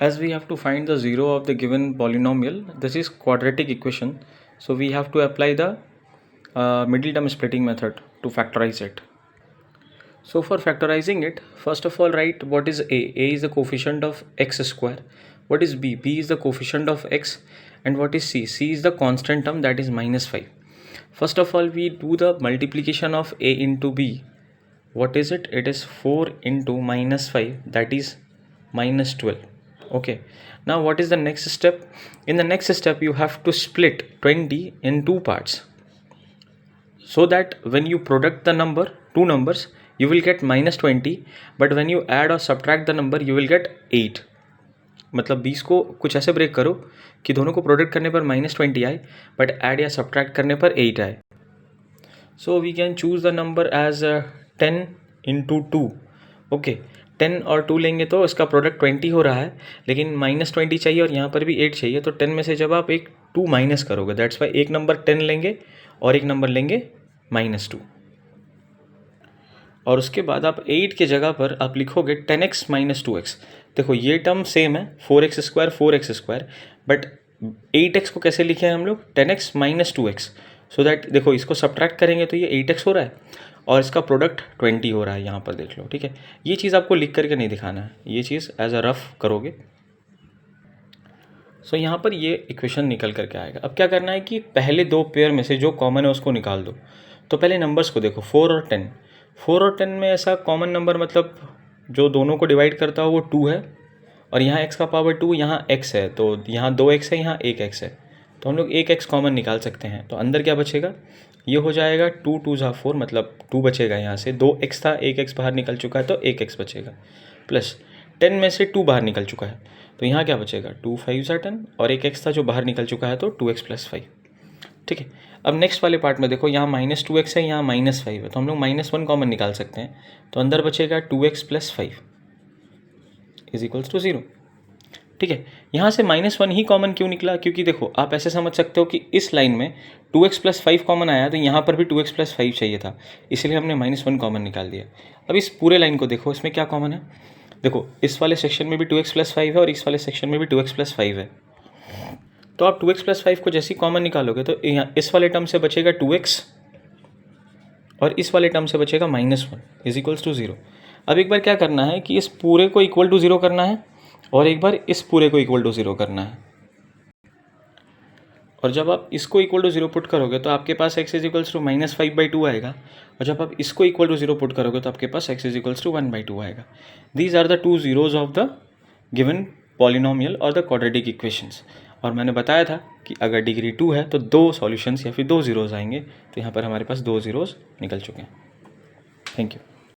as we have to find the zero of the given polynomial, this is quadratic equation, so we have to apply the middle term splitting method to factorize it. So for factorizing it, first of all write what is a. A is the coefficient of x square. What is b? B is the coefficient of x. And what is c? C is the constant term, that is -5. First of all we do the multiplication of a into b. What is it? It is 4 into -5, that is -12. Okay, now what is the next step? In the next step you have to split 20 in two parts, so that when you product the number, two numbers, you will get -20, but when you add or subtract the number you will get 8. मतलब 20 को कुछ ऐसे break करो कि दोनों को product करने पर -20 आए, बट ऐड या सब्ट्रैक्ट करने पर 8 आए. So we can choose the number as 10 into 2. Okay, 10 और 2 लेंगे तो इसका प्रोडक्ट 20 हो रहा है, लेकिन -20 चाहिए और यहाँ पर भी 8 चाहिए, तो 10 में से जब आप एक 2 माइनस करोगे, दैट्स वाई एक नंबर 10 लेंगे और एक नंबर लेंगे -2. और उसके बाद आप 8 के जगह पर आप लिखोगे 10x - 2x. देखो ये टर्म सेम है, 4x², बट 8x को कैसे लिखे हैं हम लोग? 10x - 2x. सो दैट देखो इसको सब्ट्रैक्ट करेंगे तो ये 8x हो रहा है और इसका प्रोडक्ट 20 हो रहा है, यहाँ पर देख लो. ठीक है, ये चीज़ आपको लिख करके नहीं दिखाना है, ये चीज़ एज अ रफ करोगे. सो यहाँ पर ये इक्वेशन निकल करके आएगा. अब क्या करना है कि पहले दो पेयर में से जो कॉमन है उसको निकाल दो. तो पहले नंबर्स को देखो, 4 और 10. 4 और 10 में ऐसा कॉमन नंबर मतलब जो दोनों को डिवाइड करता हो वो 2 है, और यहाँ x का पावर 2, यहाँ x है, तो यहाँ 2x है, यहाँ 1x है, तो हम लोग 1x कॉमन निकाल सकते हैं. तो अंदर क्या बचेगा? ये हो जाएगा 2 2 = 4, मतलब 2 बचेगा. यहाँ से 2x था, 1x बाहर निकल चुका है तो 1x बचेगा, प्लस 10 में से 2 बाहर निकल चुका है, तो यहाँ क्या बचेगा? 2 5 = 10, और 1x था जो बाहर निकल चुका है, तो 2x + 5. ठीक है, अब नेक्स्ट वाले पार्ट में देखो, यहाँ -2x है, यहाँ -5 है, तो हम लोग -1 कॉमन निकाल सकते हैं. तो अंदर बचेगा 2x + 5 = 0. ठीक है, यहाँ से -1 ही कॉमन क्यों निकला? क्योंकि देखो आप ऐसे समझ सकते हो कि इस लाइन में 2x + 5 कॉमन आया, तो यहाँ पर भी 2x + 5 चाहिए था, इसलिए हमने -1 कॉमन निकाल दिया. अब इस पूरे लाइन को देखो, इसमें क्या कॉमन है? देखो इस वाले सेक्शन में भी 2x + 5 है और इस वाले सेक्शन में भी 2x + 5 है. तो आप 2x + 5 को जैसे ही कॉमन निकालोगे तो यहाँ इस वाले टर्म से बचेगा 2x और इस वाले टर्म से बचेगा -1 = 0. अब एक बार क्या करना है कि इस पूरे को इक्वल टू 0 करना है और एक बार इस पूरे को इक्वल टू 0 करना है. और जब आप इसको इक्वल टू 0 पुट करोगे तो आपके पास x = -5/2 आएगा, और जब आप इसको इक्वल टू 0 पुट करोगे तो आपके पास x = 1/2 आएगा. These are the two zeros of the given polynomial और द क्वाड्रेटिक इक्वेशंस. और मैंने बताया था कि अगर डिग्री 2 है तो 2 सॉल्यूशंस या फिर 2 जीरोज़ आएंगे, तो यहाँ पर हमारे पास 2 जीरोज़ निकल चुके हैं. Thank you.